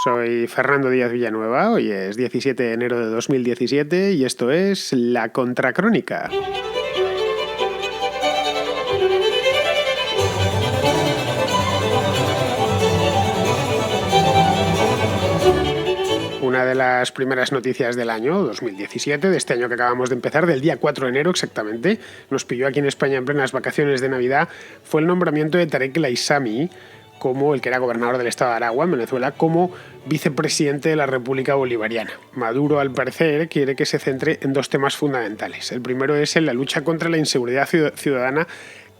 Soy Fernando Díaz Villanueva, hoy es 17 de enero de 2017 y esto es La Contracrónica. Una de las primeras noticias del año 2017, de este año que acabamos de empezar, del día 4 de enero exactamente, nos pilló aquí en España en plenas vacaciones de Navidad, fue el nombramiento de Tarek El Aissami, como el que era gobernador del estado de Aragua, en Venezuela, como vicepresidente de la República Bolivariana. Maduro, al parecer, quiere que se centre en dos temas fundamentales. El primero es en la lucha contra la inseguridad ciudadana,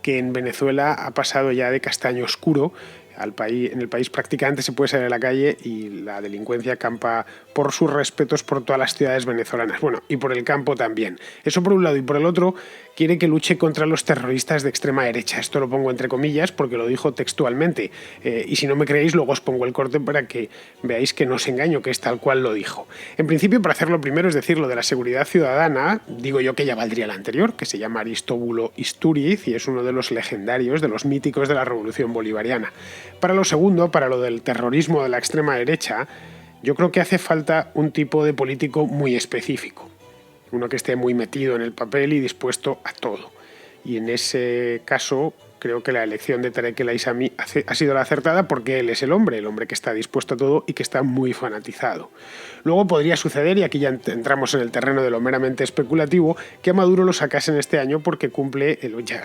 que en Venezuela ha pasado ya de castaño oscuro. En el país prácticamente se puede salir a la calle y la delincuencia campa por sus respetos por todas las ciudades venezolanas. Bueno, y por el campo también. Eso por un lado. Y por el otro, quiere que luche contra los terroristas de extrema derecha. Esto lo pongo entre comillas porque lo dijo textualmente. Y si no me creéis, luego os pongo el corte para que veáis que no os engaño, que es tal cual lo dijo. En principio, para hacerlo primero, es decir, lo de la seguridad ciudadana, digo yo que ya valdría la anterior, que se llama Aristóbulo Istúriz y es uno de los legendarios, de los míticos de la Revolución Bolivariana. Para lo segundo, para lo del terrorismo de la extrema derecha, yo creo que hace falta un tipo de político muy específico. Uno que esté muy metido en el papel y dispuesto a todo. Y en ese caso, creo que la elección de Tarek El Aissami ha sido la acertada porque él es el hombre que está dispuesto a todo y que está muy fanatizado. Luego podría suceder, y aquí ya entramos en el terreno de lo meramente especulativo, que a Maduro lo sacasen este año porque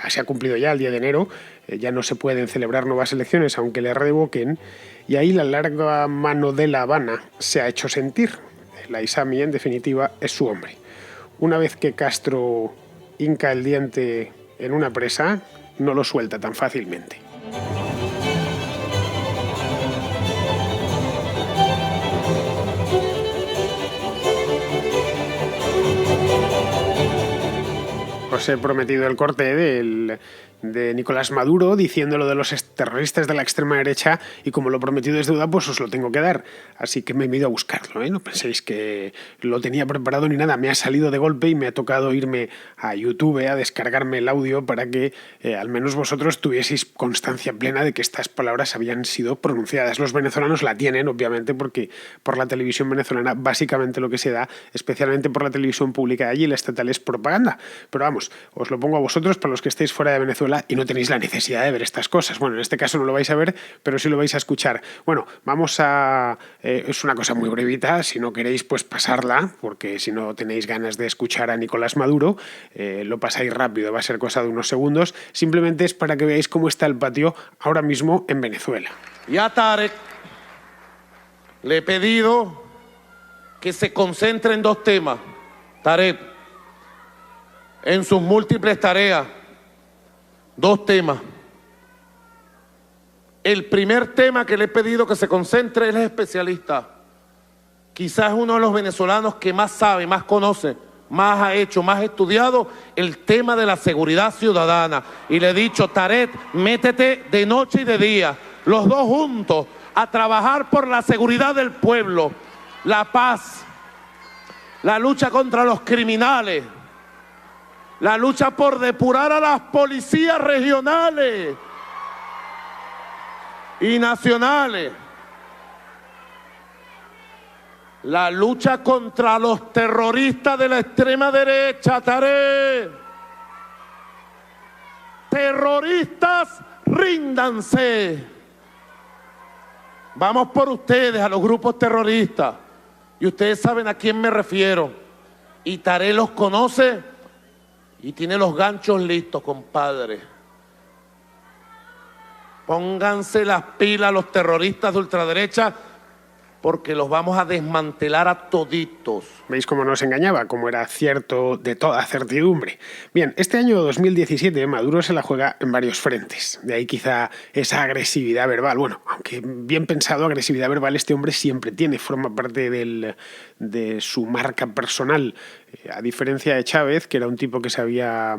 se ha cumplido ya el 10 de enero, ya no se pueden celebrar nuevas elecciones aunque le revoquen, y ahí la larga mano de La Habana se ha hecho sentir. El Aissami, en definitiva, es su hombre. Una vez que Castro hinca el diente en una presa, no lo suelta tan fácilmente. Os he prometido el corte de Nicolás Maduro diciendo lo de los terroristas de la extrema derecha y como lo prometido es deuda, pues os lo tengo que dar. Así que me he ido a buscarlo, ¿eh? No penséis que lo tenía preparado ni nada. Me ha salido de golpe y me ha tocado irme a YouTube a descargarme el audio para que al menos vosotros tuvieseis constancia plena de que estas palabras habían sido pronunciadas. Los venezolanos la tienen, obviamente, porque por la televisión venezolana básicamente lo que se da, especialmente por la televisión pública de allí, la estatal, es propaganda. Pero vamos, os lo pongo a vosotros, para los que estéis fuera de Venezuela y no tenéis la necesidad de ver estas cosas. Bueno, en este caso no lo vais a ver, pero sí lo vais a escuchar. Bueno, vamos a... es una cosa muy brevita, si no queréis pues pasarla, porque si no tenéis ganas de escuchar a Nicolás Maduro, lo pasáis rápido, va a ser cosa de unos segundos. Simplemente es para que veáis cómo está el patio ahora mismo en Venezuela. Y a Tarek le he pedido que se concentre en dos temas. Tarek, en sus múltiples tareas, dos temas. El primer tema que le he pedido que se concentre, él es especialista. Quizás es uno de los venezolanos que más sabe, más conoce, más ha hecho, más ha estudiado el tema de la seguridad ciudadana. Y le he dicho, Tarek, métete de noche y de día, los dos juntos, a trabajar por la seguridad del pueblo, la paz, la lucha contra los criminales, la lucha por depurar a las policías regionales y nacionales, la lucha contra los terroristas de la extrema derecha, Tarek. Terroristas, ríndanse. Vamos por ustedes, a los grupos terroristas. Y ustedes saben a quién me refiero. Y Tarek los conoce y tiene los ganchos listos, compadre. Pónganse las pilas los terroristas de ultraderecha, porque los vamos a desmantelar a toditos. ¿Veis cómo nos engañaba? Cómo era cierto de toda certidumbre. Bien, este año 2017 Maduro se la juega en varios frentes. De ahí quizá esa agresividad verbal. Bueno, aunque bien pensado, agresividad verbal este hombre siempre tiene, forma parte de su marca personal. A diferencia de Chávez, que era un tipo que sabía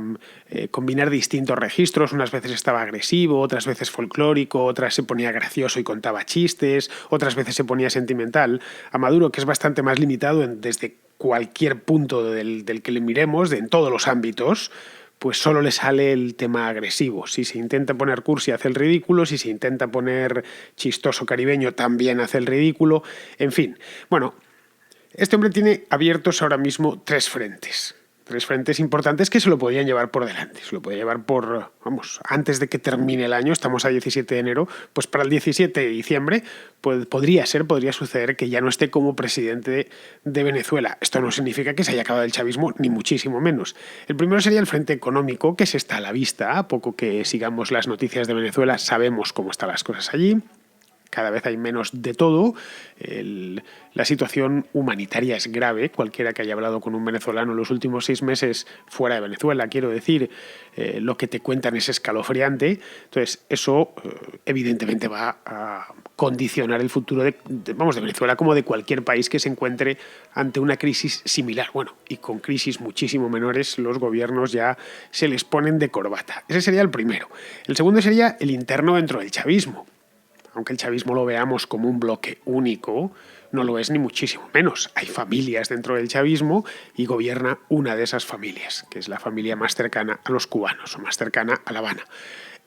combinar distintos registros. Unas veces estaba agresivo, otras veces folclórico, otras se ponía gracioso y contaba chistes, otras veces se ponía sentimental. A Maduro, que es bastante más limitado desde cualquier punto del que le miremos, en todos los ámbitos, pues solo le sale el tema agresivo. Si se intenta poner cursi hace el ridículo, si se intenta poner chistoso caribeño también hace el ridículo, en fin. Bueno, este hombre tiene abiertos ahora mismo tres frentes importantes que se lo podían llevar por delante. Se lo podía llevar antes de que termine el año, estamos a 17 de enero, pues para el 17 de diciembre podría suceder que ya no esté como presidente de Venezuela. Esto no significa que se haya acabado el chavismo, ni muchísimo menos. El primero sería el frente económico, que se está a la vista. A poco que sigamos las noticias de Venezuela, sabemos cómo están las cosas allí. Cada vez hay menos de todo. La situación humanitaria es grave. Cualquiera que haya hablado con un venezolano en los últimos 6 meses fuera de Venezuela, quiero decir, lo que te cuentan es escalofriante. Entonces, eso evidentemente va a condicionar el futuro de Venezuela como de cualquier país que se encuentre ante una crisis similar. Bueno, y con crisis muchísimo menores, los gobiernos ya se les ponen de corbata. Ese sería el primero. El segundo sería el interno dentro del chavismo. Aunque el chavismo lo veamos como un bloque único, no lo es ni muchísimo menos. Hay familias dentro del chavismo y gobierna una de esas familias, que es la familia más cercana a los cubanos o más cercana a La Habana.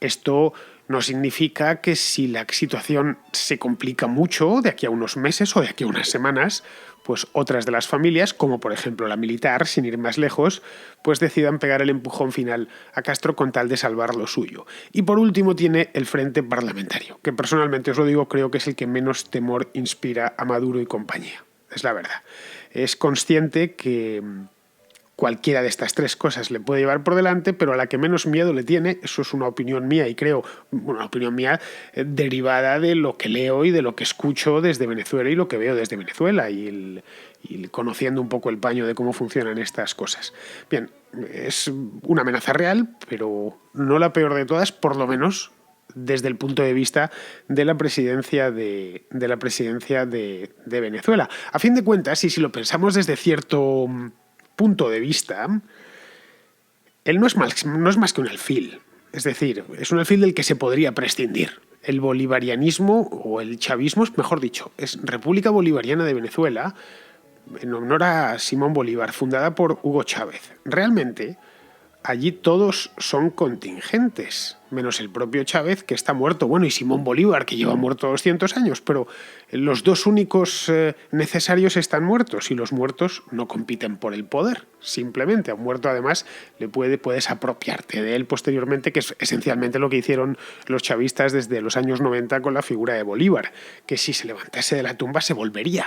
Esto no significa que si la situación se complica mucho de aquí a unos meses o de aquí a unas semanas, pues otras de las familias, como por ejemplo la militar, sin ir más lejos, pues decidan pegar el empujón final a Castro con tal de salvar lo suyo. Y por último tiene el frente parlamentario, que personalmente os lo digo, creo que es el que menos temor inspira a Maduro y compañía. Es la verdad. Es consciente que cualquiera de estas tres cosas le puede llevar por delante, pero a la que menos miedo le tiene, eso es una opinión mía y creo, una opinión mía derivada de lo que leo y de lo que escucho desde Venezuela y lo que veo desde Venezuela y conociendo un poco el paño de cómo funcionan estas cosas. Bien, es una amenaza real, pero no la peor de todas, por lo menos desde el punto de vista de la presidencia de Venezuela. A fin de cuentas, y si lo pensamos desde cierto punto de vista, él no es más que un alfil. Es decir, es un alfil del que se podría prescindir. El bolivarianismo, o el chavismo, mejor dicho, es República Bolivariana de Venezuela, en honor a Simón Bolívar, fundada por Hugo Chávez. Realmente, allí todos son contingentes, menos el propio Chávez, que está muerto. Bueno, y Simón Bolívar, que lleva muerto 200 años, pero los dos únicos necesarios están muertos y los muertos no compiten por el poder. Simplemente a un muerto, además, puedes apropiarte de él posteriormente, que es esencialmente lo que hicieron los chavistas desde los años 90 con la figura de Bolívar, que si se levantase de la tumba se volvería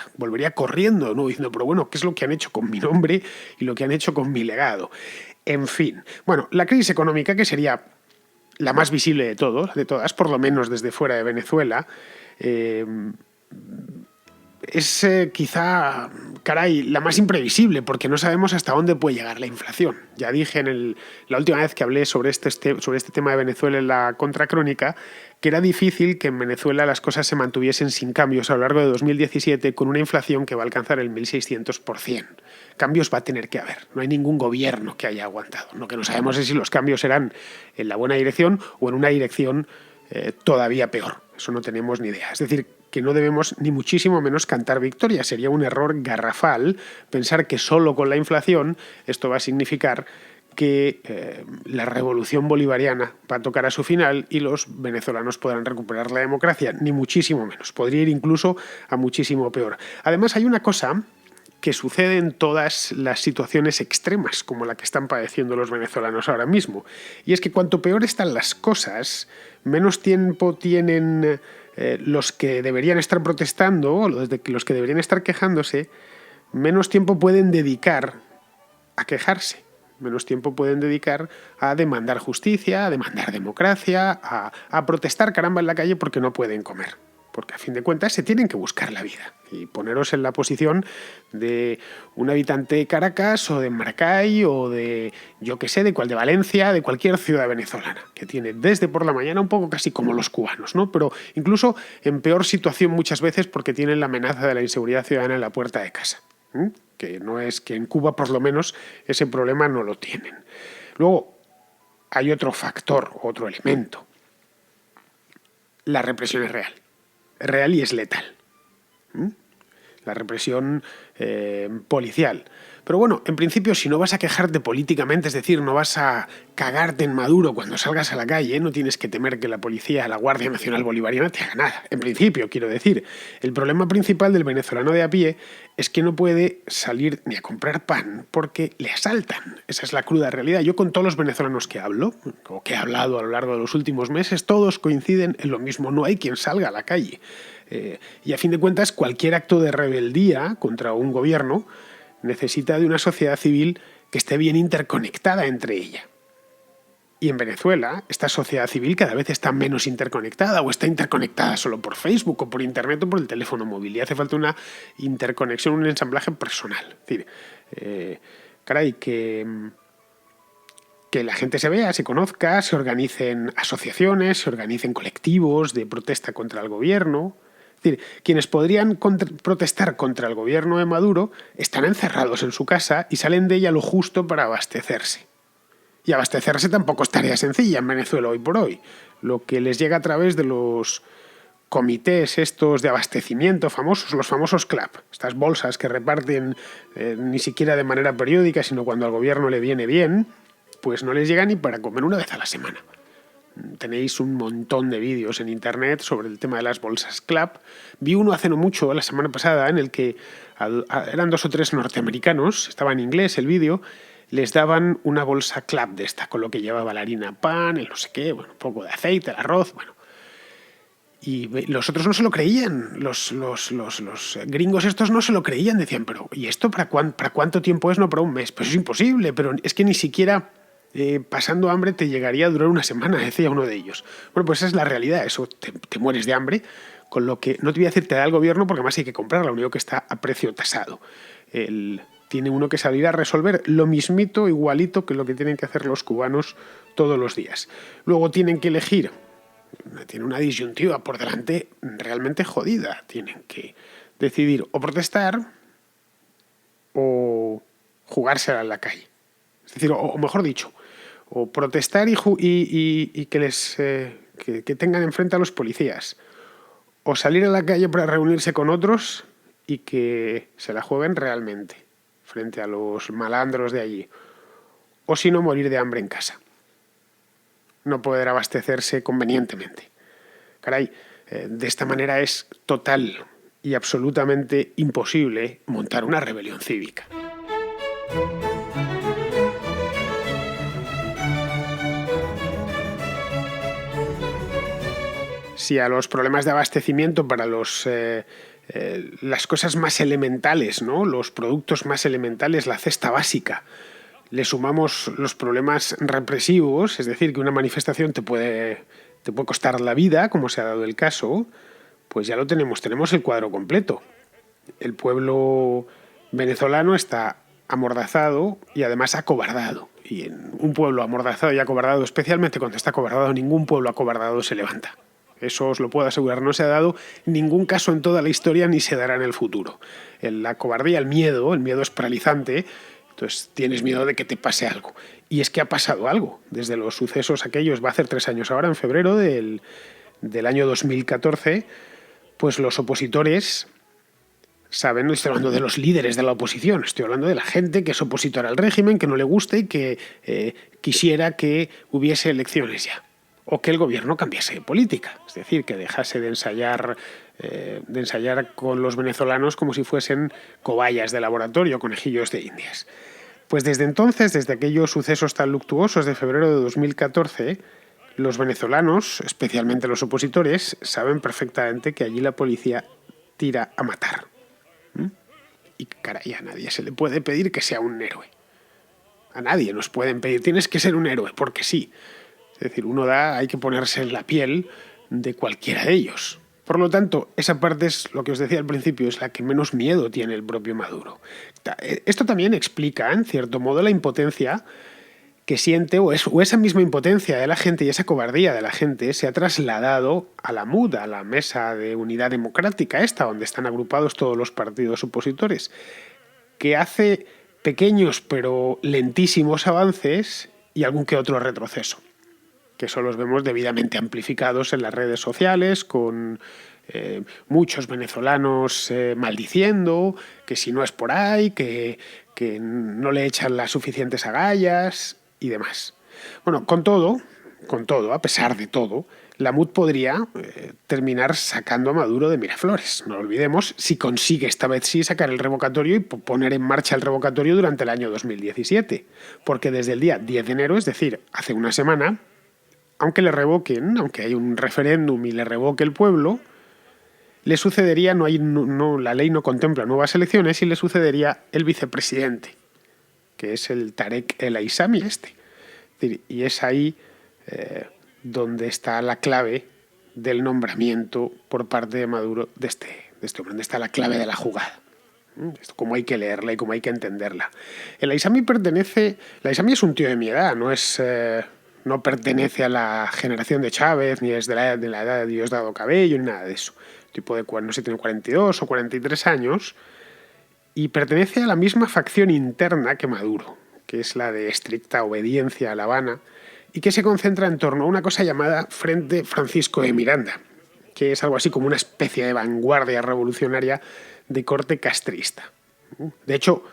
corriendo, ¿no? Diciendo, pero bueno, ¿qué es lo que han hecho con mi nombre y lo que han hecho con mi legado? En fin, bueno, la crisis económica, que sería la más visible de todas, por lo menos desde fuera de Venezuela, es quizá, la más imprevisible, porque no sabemos hasta dónde puede llegar la inflación. Ya dije la última vez que hablé sobre este tema de Venezuela en la contracrónica, que era difícil que en Venezuela las cosas se mantuviesen sin cambios a lo largo de 2017 con una inflación que va a alcanzar el 1.600%. Cambios va a tener que haber. No hay ningún gobierno que haya aguantado. Lo que no sabemos es si los cambios serán en la buena dirección o en una dirección todavía peor. Eso no tenemos ni idea. Es decir, que no debemos ni muchísimo menos cantar victoria. Sería un error garrafal pensar que solo con la inflación esto va a significar que la revolución bolivariana va a tocar a su final y los venezolanos podrán recuperar la democracia, ni muchísimo menos. Podría ir incluso a muchísimo peor. Además, hay una cosa que sucede en todas las situaciones extremas, como la que están padeciendo los venezolanos ahora mismo, y es que cuanto peor están las cosas, menos tiempo tienen los que deberían estar protestando, o los que deberían estar quejándose, menos tiempo pueden dedicar a quejarse. Menos tiempo pueden dedicar a demandar justicia, a demandar democracia, a protestar caramba en la calle porque no pueden comer. Porque a fin de cuentas se tienen que buscar la vida. Y poneros en la posición de un habitante de Caracas o de Maracay o de, yo qué sé, de Valencia, de cualquier ciudad venezolana, que tiene desde por la mañana un poco casi como los cubanos, ¿no? Pero incluso en peor situación muchas veces porque tienen la amenaza de la inseguridad ciudadana en la puerta de casa. Que no es que en Cuba por lo menos ese problema no lo tienen. Luego hay otro factor, otro elemento. La represión es real y es letal. la represión policial. Pero bueno, en principio, si no vas a quejarte políticamente, es decir, no vas a cagarte en Maduro cuando salgas a la calle, no tienes que temer que la policía, la Guardia Nacional Bolivariana te haga nada. En principio, quiero decir, el problema principal del venezolano de a pie es que no puede salir ni a comprar pan porque le asaltan. Esa es la cruda realidad. Yo con todos los venezolanos que hablo, o que he hablado a lo largo de los últimos meses, todos coinciden en lo mismo. No hay quien salga a la calle. Y a fin de cuentas, cualquier acto de rebeldía contra un gobierno necesita de una sociedad civil que esté bien interconectada entre ella. Y en Venezuela, esta sociedad civil cada vez está menos interconectada o está interconectada solo por Facebook o por Internet o por el teléfono móvil. Y hace falta una interconexión, un ensamblaje personal. Es decir, que la gente se vea, se conozca, se organicen asociaciones, se organicen colectivos de protesta contra el gobierno. Es decir, quienes podrían protestar contra el gobierno de Maduro están encerrados en su casa y salen de ella lo justo para abastecerse. Y abastecerse tampoco es tarea sencilla en Venezuela hoy por hoy. Lo que les llega a través de los comités estos de abastecimiento famosos, los famosos CLAP, estas bolsas que reparten ni siquiera de manera periódica, sino cuando al gobierno le viene bien, pues no les llega ni para comer una vez a la semana. Tenéis un montón de vídeos en internet sobre el tema de las bolsas CLAP. Vi uno hace no mucho, la semana pasada, en el que eran 2 o 3 norteamericanos, estaba en inglés el vídeo, les daban una bolsa CLAP de esta, con lo que llevaba la harina, pan, el no sé qué, bueno, un poco de aceite, el arroz, bueno. Y los otros no se lo creían, los gringos estos no se lo creían, decían, pero ¿y esto para cuánto tiempo es? No, para un mes. Pues es imposible, pero es que ni siquiera pasando hambre te llegaría a durar una semana, decía uno de ellos. Bueno, pues esa es la realidad, eso te mueres de hambre, con lo que no te voy a decir te da el gobierno porque además hay que comprarla, lo único que está a precio tasado. Tiene uno que salir a resolver lo mismito, igualito que lo que tienen que hacer los cubanos todos los días. Luego tienen que elegir, tiene una disyuntiva por delante realmente jodida, tienen que decidir o protestar o jugársela en la calle. Es decir, o mejor dicho, o protestar y que tengan enfrente a los policías, o salir a la calle para reunirse con otros y que se la jueguen realmente frente a los malandros de allí, o si no, morir de hambre en casa. No poder abastecerse convenientemente. Caray, de esta manera es total y absolutamente imposible montar una rebelión cívica. Si a los problemas de abastecimiento para las cosas más elementales, ¿no? Los productos más elementales, la cesta básica, le sumamos los problemas represivos, es decir, que una manifestación te puede costar la vida, como se ha dado el caso, pues ya lo tenemos el cuadro completo. El pueblo venezolano está amordazado y además acobardado. Y en un pueblo amordazado y acobardado, especialmente cuando está acobardado, ningún pueblo acobardado se levanta. Eso os lo puedo asegurar, no se ha dado ningún caso en toda la historia ni se dará en el futuro. La cobardía, el miedo es paralizante, entonces tienes miedo de que te pase algo. Y es que ha pasado algo. Desde los sucesos aquellos, va a hacer 3 años ahora, en febrero del año 2014, pues los opositores saben, no estoy hablando de los líderes de la oposición, estoy hablando de la gente que es opositora al régimen, que no le gusta y que quisiera que hubiese elecciones ya. O que el gobierno cambiase de política, es decir, que dejase de ensayar con los venezolanos como si fuesen cobayas de laboratorio, conejillos de indias. Pues desde entonces, desde aquellos sucesos tan luctuosos de febrero de 2014, los venezolanos, especialmente los opositores, saben perfectamente que allí la policía tira a matar. Y caray, a nadie se le puede pedir que sea un héroe. A nadie nos pueden pedir, tienes que ser un héroe, porque sí. Es decir, hay que ponerse en la piel de cualquiera de ellos. Por lo tanto, esa parte es lo que os decía al principio, es la que menos miedo tiene el propio Maduro. Esto también explica, en cierto modo, la impotencia que siente, o esa misma impotencia de la gente y esa cobardía de la gente se ha trasladado a la MUD, a la Mesa de Unidad Democrática, donde están agrupados todos los partidos opositores, que hace pequeños pero lentísimos avances y algún que otro retroceso, que eso los vemos debidamente amplificados en las redes sociales, con muchos venezolanos maldiciendo, que si no es por ahí, que no le echan las suficientes agallas y demás. Bueno, con todo, a pesar de todo, la MUD podría terminar sacando a Maduro de Miraflores. No lo olvidemos, si consigue esta vez sí sacar el revocatorio y poner en marcha el revocatorio durante el año 2017. Porque desde el día 10 de enero, es decir, hace una semana, aunque le revoquen, aunque hay un referéndum y le revoque el pueblo, le sucedería, la ley no contempla nuevas elecciones y le sucedería el vicepresidente, que es el Tarek El Aissami y es ahí donde está la clave del nombramiento por parte de Maduro de este hombre, donde está la clave de la jugada. Esto, cómo hay que leerla y cómo hay que entenderla. El Aissami es un tío de mi edad, no pertenece a la generación de Chávez, ni es de la edad de Diosdado Cabello, ni nada de eso. Tipo de, no sé, tiene 42 o 43 años y pertenece a la misma facción interna que Maduro, que es la de estricta obediencia a La Habana y que se concentra en torno a una cosa llamada Frente Francisco de Miranda, que es algo así como una especie de vanguardia revolucionaria de corte castrista. De hecho,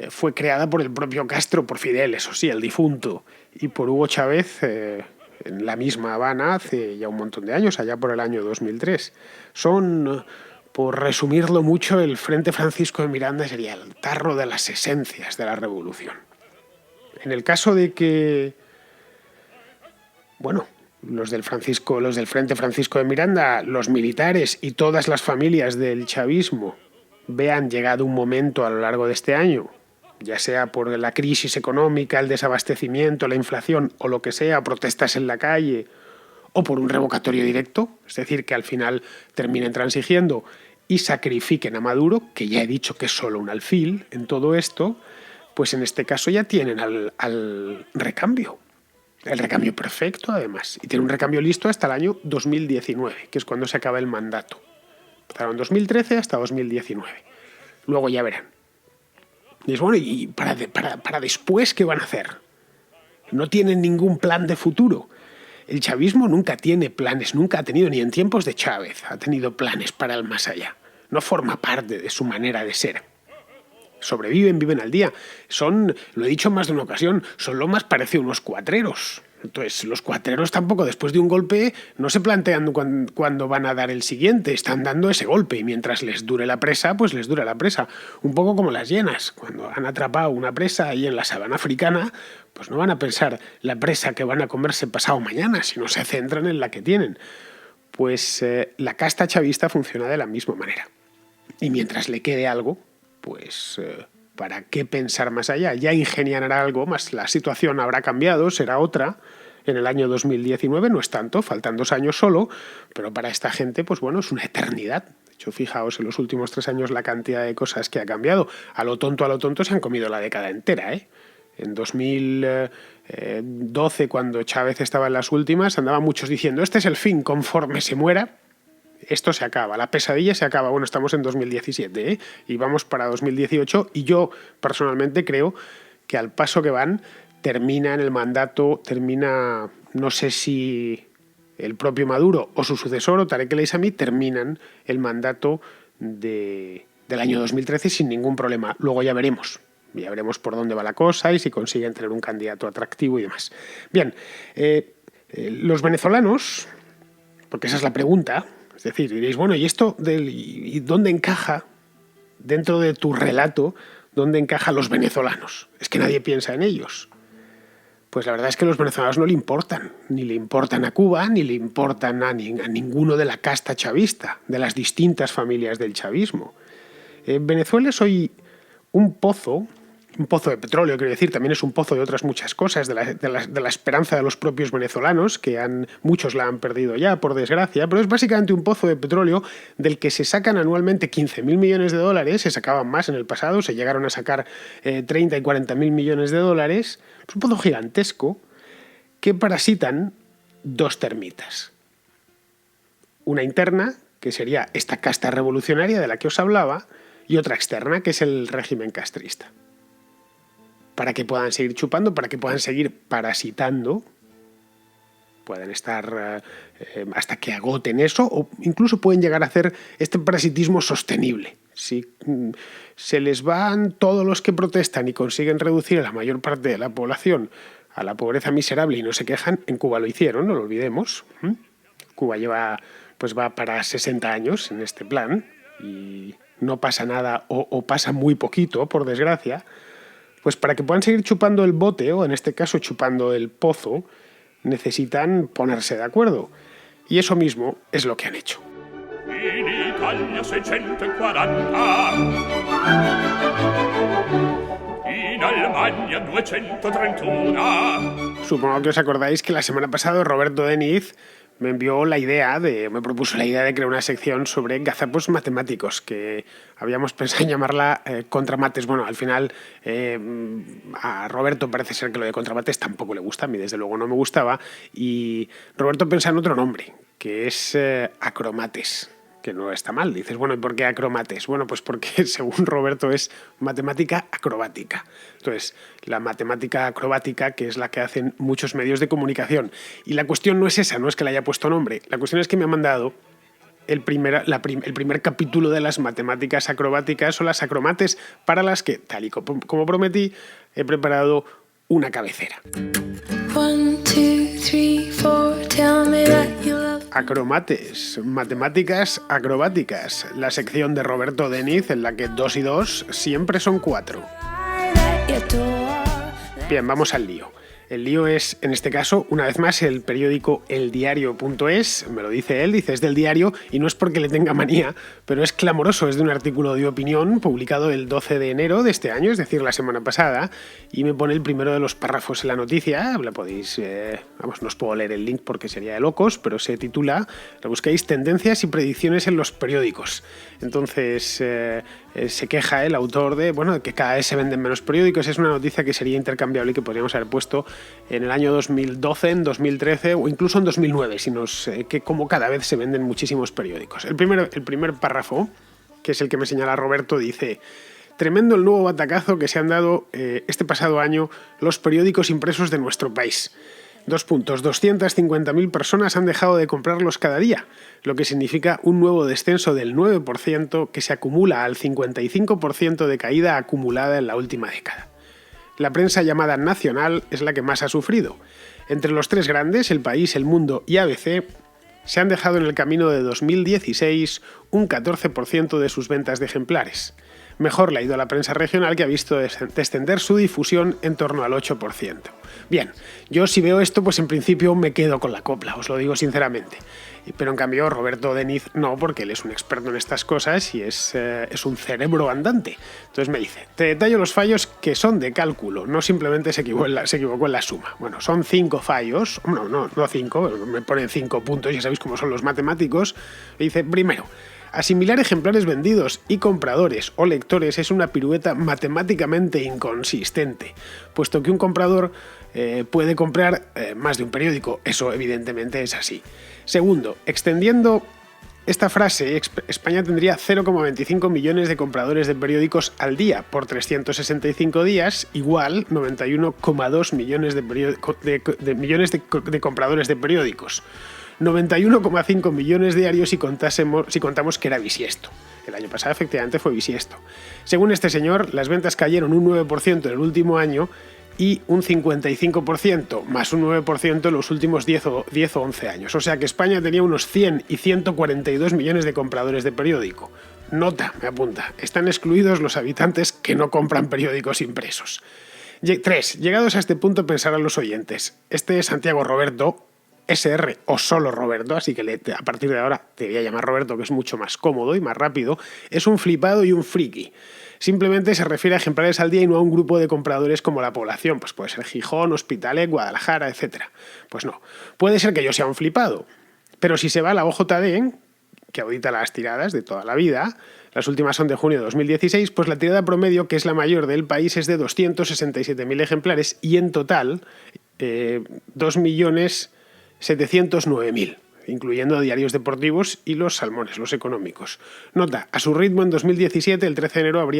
fue creada por el propio Castro, por Fidel, eso sí, el difunto, y por Hugo Chávez en la misma Habana hace ya un montón de años, allá por el año 2003. Son, por resumirlo mucho, el Frente Francisco de Miranda sería el tarro de las esencias de la revolución. En el caso de que, bueno, los del Frente Francisco de Miranda, los militares y todas las familias del chavismo vean llegado un momento a lo largo de este año, ya sea por la crisis económica, el desabastecimiento, la inflación o lo que sea, protestas en la calle o por un revocatorio directo, es decir, que al final terminen transigiendo y sacrifiquen a Maduro, que ya he dicho que es solo un alfil en todo esto, pues en este caso ya tienen al recambio. El recambio perfecto, además. Y tiene un recambio listo hasta el año 2019, que es cuando se acaba el mandato. Empezaron en 2013 hasta 2019. Luego ya verán. Y es bueno, ¿y para después qué van a hacer? No tienen ningún plan de futuro. El chavismo nunca tiene planes, nunca ha tenido, ni en tiempos de Chávez, ha tenido planes para el más allá. No forma parte de su manera de ser. Sobreviven, viven al día. Lo he dicho en más de una ocasión, son lo más parecido a unos cuatreros. Entonces, los cuatreros tampoco, después de un golpe, no se plantean cuándo van a dar el siguiente, están dando ese golpe y mientras les dure la presa, pues les dura la presa. Un poco como las hienas, cuando han atrapado una presa ahí en la sabana africana, pues no van a pensar la presa que van a comerse pasado mañana, sino se centran en la que tienen. Pues la casta chavista funciona de la misma manera. Y mientras le quede algo, pues ¿para qué pensar más allá? Ya ingeniarán algo más, la situación habrá cambiado, será otra. En el año 2019 no es tanto, faltan 2 años solo, pero para esta gente, pues bueno, es una eternidad. De hecho, fijaos, en los últimos 3 años la cantidad de cosas que ha cambiado. A lo tonto se han comido la década entera, ¿eh? En 2012, cuando Chávez estaba en las últimas, andaban muchos diciendo, este es el fin, conforme se muera, esto se acaba, la pesadilla se acaba. Bueno, estamos en 2017, ¿eh? Y vamos para 2018 y yo personalmente creo que al paso que van termina en el mandato, no sé si el propio Maduro o su sucesor o Tarek El Aissami terminan el mandato del año 2013 sin ningún problema. Luego ya veremos por dónde va la cosa y si consiguen tener un candidato atractivo y demás. Bien, los venezolanos, porque esa es la pregunta. Es decir, diréis, bueno, ¿y esto y dónde encaja, dentro de tu relato, dónde encajan los venezolanos? Es que nadie piensa en ellos. Pues la verdad es que los venezolanos no le importan. Ni le importan a Cuba, ni le importan a ninguno de la casta chavista, de las distintas familias del chavismo. Venezuela es hoy un pozo de petróleo, quiero decir, también es un pozo de otras muchas cosas, de la esperanza de los propios venezolanos, que muchos la han perdido ya, por desgracia, pero es básicamente un pozo de petróleo del que se sacan anualmente 15.000 millones de dólares, se sacaban más en el pasado, se llegaron a sacar 30 y 40.000 millones de dólares, es un pozo gigantesco que parasitan 2 termitas. Una interna, que sería esta casta revolucionaria de la que os hablaba, y otra externa, que es el régimen castrista. Para que puedan seguir chupando, para que puedan seguir parasitando Pueden estar hasta que agoten eso, o incluso pueden llegar a hacer este parasitismo sostenible. Si se les van todos los que protestan y consiguen reducir a la mayor parte de la población a la pobreza miserable y no se quejan, en Cuba lo hicieron, no lo olvidemos. Cuba va para 60 años en este plan y no pasa nada o pasa muy poquito, por desgracia. Pues para que puedan seguir chupando el bote, o en este caso chupando el pozo, necesitan ponerse de acuerdo. Y eso mismo es lo que han hecho. In Italia 640, in Alemania 231. Supongo que os acordáis que la semana pasada Roberto Deniz me propuso la idea de crear una sección sobre gazapos matemáticos, que habíamos pensado en llamarla Contramates. Bueno, al final a Roberto parece ser que lo de Contramates tampoco le gusta, a mí desde luego no me gustaba, y Roberto pensaba en otro nombre, que es Acromates, que no está mal. Dices, bueno, ¿y por qué acromates? Bueno, pues porque según Roberto es matemática acrobática. Entonces, la matemática acrobática, que es la que hacen muchos medios de comunicación. Y la cuestión no es esa, no es que le haya puesto nombre. La cuestión es que me ha mandado el primer capítulo de las matemáticas acrobáticas o las acromates, para las que, tal y como prometí, he preparado una cabecera. 1, 2, 3, 4, tell me that you love. Acromates, matemáticas acrobáticas, la sección de Roberto Deniz en la que 2 y 2 siempre son 4. Bien, vamos al lío. El lío es, en este caso, una vez más, el periódico eldiario.es, me lo dice él, dice es del diario, y no es porque le tenga manía, pero es clamoroso, es de un artículo de opinión publicado el 12 de enero de este año, es decir, la semana pasada, y me pone el primero de los párrafos en la noticia, la podéis, no os puedo leer el link porque sería de locos, pero se titula, la buscáis, Tendencias y predicciones en los periódicos. Entonces, se queja el autor de que cada vez se venden menos periódicos. Es una noticia que sería intercambiable y que podríamos haber puesto en el año 2012, en 2013 o incluso en 2009, que como cada vez se venden muchísimos periódicos. El primer párrafo, que es el que me señala Roberto, dice: tremendo el nuevo batacazo que se han dado este pasado año los periódicos impresos de nuestro país. 2 puntos. 250.000 personas han dejado de comprarlos cada día, lo que significa un nuevo descenso del 9% que se acumula al 55% de caída acumulada en la última década. La prensa llamada nacional es la que más ha sufrido. Entre los 3 grandes, El País, El Mundo y ABC, se han dejado en el camino de 2016 un 14% de sus ventas de ejemplares. Mejor le ha ido a la prensa regional, que ha visto descender su difusión en torno al 8%. Bien, yo si veo esto, pues en principio me quedo con la copla, os lo digo sinceramente. Pero en cambio Roberto Deniz no, porque él es un experto en estas cosas y es un cerebro andante. Entonces me dice, te detallo los fallos que son de cálculo, no simplemente se equivocó en la suma. Bueno, son 5 fallos, no 5, me ponen 5 puntos, ya sabéis cómo son los matemáticos. Me dice, primero, asimilar ejemplares vendidos y compradores o lectores es una pirueta matemáticamente inconsistente, puesto que un comprador puede comprar más de un periódico. Eso evidentemente es así. Segundo, extendiendo esta frase, España tendría 0,25 millones de compradores de periódicos al día por 365 días, igual 91,2 millones de compradores de periódicos. 91,5 millones diarios si contamos que era bisiesto. El año pasado efectivamente fue bisiesto. Según este señor, las ventas cayeron un 9% en el último año y un 55% más un 9% en los últimos 10 o 11 años. O sea que España tenía unos 100 y 142 millones de compradores de periódico. Nota, me apunta, están excluidos los habitantes que no compran periódicos impresos. 3. Llegados a este punto pensarán los oyentes, este es Santiago Roberto, SR o solo Roberto, así que a partir de ahora te voy a llamar Roberto, que es mucho más cómodo y más rápido, es un flipado y un friki. Simplemente se refiere a ejemplares al día y no a un grupo de compradores como la población, pues puede ser Gijón, Hospitalet, Guadalajara, etc. Pues no, puede ser que yo sea un flipado, pero si se va a la OJD, que audita las tiradas de toda la vida, las últimas son de junio de 2016, pues la tirada promedio, que es la mayor del país, es de 267.000 ejemplares y en total 2.709.000. incluyendo diarios deportivos y los salmones, los económicos. Nota, a su ritmo en 2017, el 13 de enero,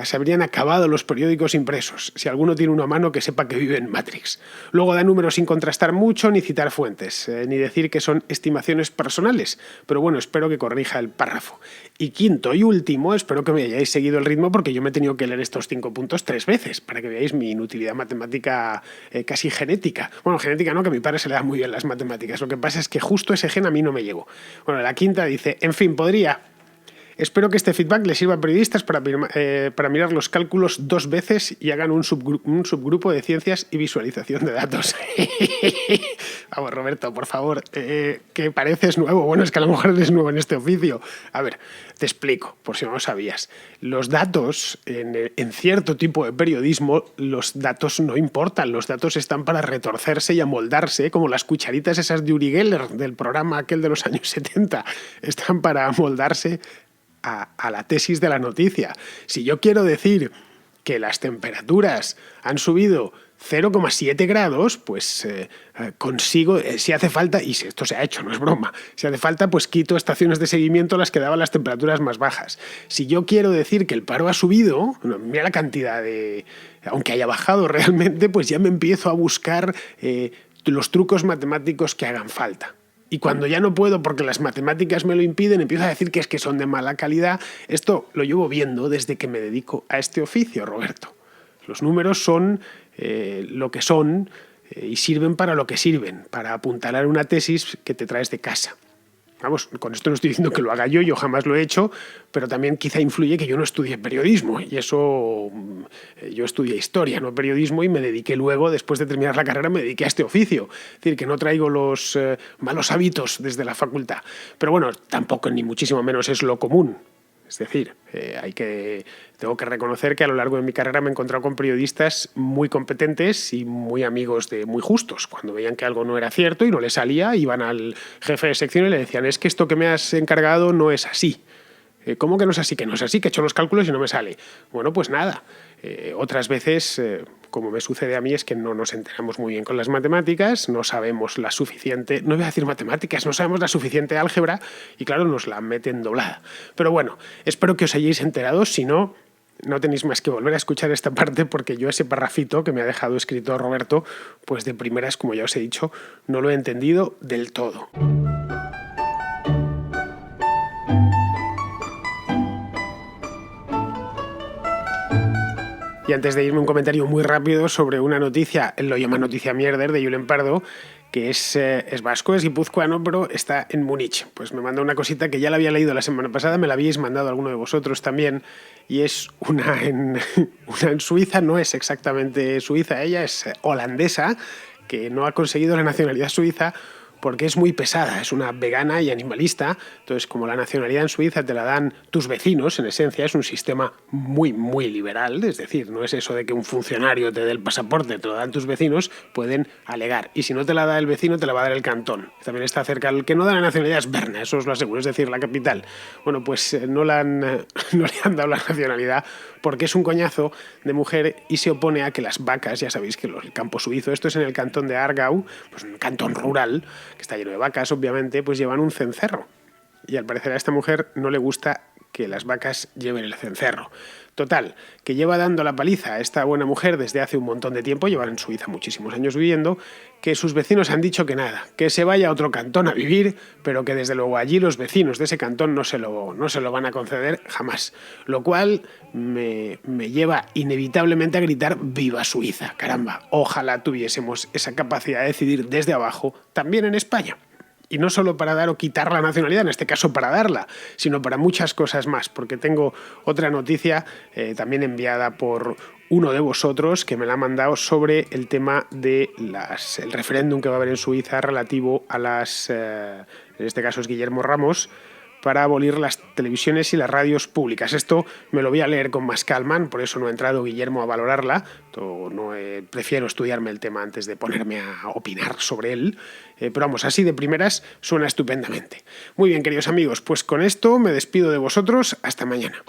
se habrían acabado los periódicos impresos. Si alguno tiene uno a mano, que sepa que vive en Matrix. Luego da números sin contrastar mucho ni citar fuentes, ni decir que son estimaciones personales. Pero bueno, espero que corrija el párrafo. Y quinto y último, espero que me hayáis seguido el ritmo porque yo me he tenido que leer estos 5 puntos 3 veces para que veáis mi inutilidad matemática casi genética. Bueno, genética no, que a mi padre se le da muy bien las matemáticas. Lo que pasa es que justo ese gen a mí no me llegó. Bueno, la quinta dice, en fin, podría... Espero que este feedback les sirva a periodistas para mirar los cálculos 2 veces y hagan un subgrupo de ciencias y visualización de datos. Vamos, Roberto, por favor, que pareces nuevo. Bueno, es que a lo mejor eres nuevo en este oficio. A ver, te explico, por si no lo sabías. Los datos, en cierto tipo de periodismo, los datos no importan. Los datos están para retorcerse y amoldarse, como las cucharitas esas de Uri Geller, del programa aquel de los años 70. Están para amoldarse a la tesis de la noticia. Si yo quiero decir que las temperaturas han subido 0,7 grados, pues consigo, si hace falta, y esto se ha hecho, no es broma, si hace falta, pues quito estaciones de seguimiento a las que daban las temperaturas más bajas. Si yo quiero decir que el paro ha subido, mira la cantidad de... Aunque haya bajado realmente, pues ya me empiezo a buscar los trucos matemáticos que hagan falta. Y cuando ya no puedo porque las matemáticas me lo impiden, empiezo a decir que es que son de mala calidad. Esto lo llevo viendo desde que me dedico a este oficio, Roberto. Los números son lo que son y sirven para lo que sirven, para apuntalar una tesis que te traes de casa. Vamos, con esto no estoy diciendo que lo haga yo jamás lo he hecho, pero también quizá influye que yo no estudié periodismo y eso, yo estudié historia, no periodismo, y me dediqué luego, después de terminar la carrera, me dediqué a este oficio. Es decir, que no traigo los malos hábitos desde la facultad. Pero bueno, tampoco ni muchísimo menos es lo común. Es decir, tengo que reconocer que a lo largo de mi carrera me he encontrado con periodistas muy competentes y muy amigos muy justos. Cuando veían que algo no era cierto y no les salía, iban al jefe de sección y le decían, es que esto que me has encargado no es así. ¿Cómo que no es así? Que no es así, que he hecho los cálculos y no me sale. Bueno, pues nada. Otras veces, como me sucede a mí, es que no nos enteramos muy bien con las matemáticas, no sabemos la suficiente, no voy a decir matemáticas, no sabemos la suficiente álgebra y claro, nos la meten doblada. Pero bueno, espero que os hayáis enterado, si no, no tenéis más que volver a escuchar esta parte porque yo ese parrafito que me ha dejado escrito Roberto, pues de primeras, como ya os he dicho, no lo he entendido del todo. Y antes de irme, un comentario muy rápido sobre una noticia, él lo llama noticia mierder, de Julen Pardo, que es vasco, es guipuzcoano, pero está en Múnich. Pues me mandó una cosita que ya la había leído la semana pasada, me la habíais mandado alguno de vosotros también, y es una en Suiza, no es exactamente suiza, ella es holandesa, que no ha conseguido la nacionalidad suiza porque es muy pesada, es una vegana y animalista. Entonces, como la nacionalidad en Suiza te la dan tus vecinos, en esencia es un sistema muy, muy liberal, es decir, no es eso de que un funcionario te dé el pasaporte, te lo dan tus vecinos, pueden alegar. Y si no te la da el vecino, te la va a dar el cantón. También está cerca, el que no da la nacionalidad es Berna, eso os lo aseguro, es decir, la capital. Bueno, pues no le han dado la nacionalidad porque es un coñazo de mujer y se opone a que las vacas, ya sabéis que el campo suizo, esto es en el cantón de Aargau, pues un cantón rural, que está lleno de vacas, obviamente, pues llevan un cencerro. Y al parecer a esta mujer no le gusta que las vacas lleven el cencerro. Total, que lleva dando la paliza a esta buena mujer desde hace un montón de tiempo, llevan en Suiza muchísimos años viviendo, que sus vecinos han dicho que nada, que se vaya a otro cantón a vivir, pero que desde luego allí los vecinos de ese cantón no se lo van a conceder jamás. Lo cual me lleva inevitablemente a gritar ¡viva Suiza! Caramba, ojalá tuviésemos esa capacidad de decidir desde abajo también en España. Y no solo para dar o quitar la nacionalidad, en este caso para darla, sino para muchas cosas más, porque tengo otra noticia también enviada por uno de vosotros que me la ha mandado sobre el tema de el referéndum que va a haber en Suiza relativo a en este caso es Guillermo Ramos, para abolir las televisiones y las radios públicas. Esto me lo voy a leer con más calma, por eso no ha entrado Guillermo a valorarla. Prefiero estudiarme el tema antes de ponerme a opinar sobre él. Pero vamos, así de primeras suena estupendamente. Muy bien, queridos amigos, pues con esto me despido de vosotros. Hasta mañana.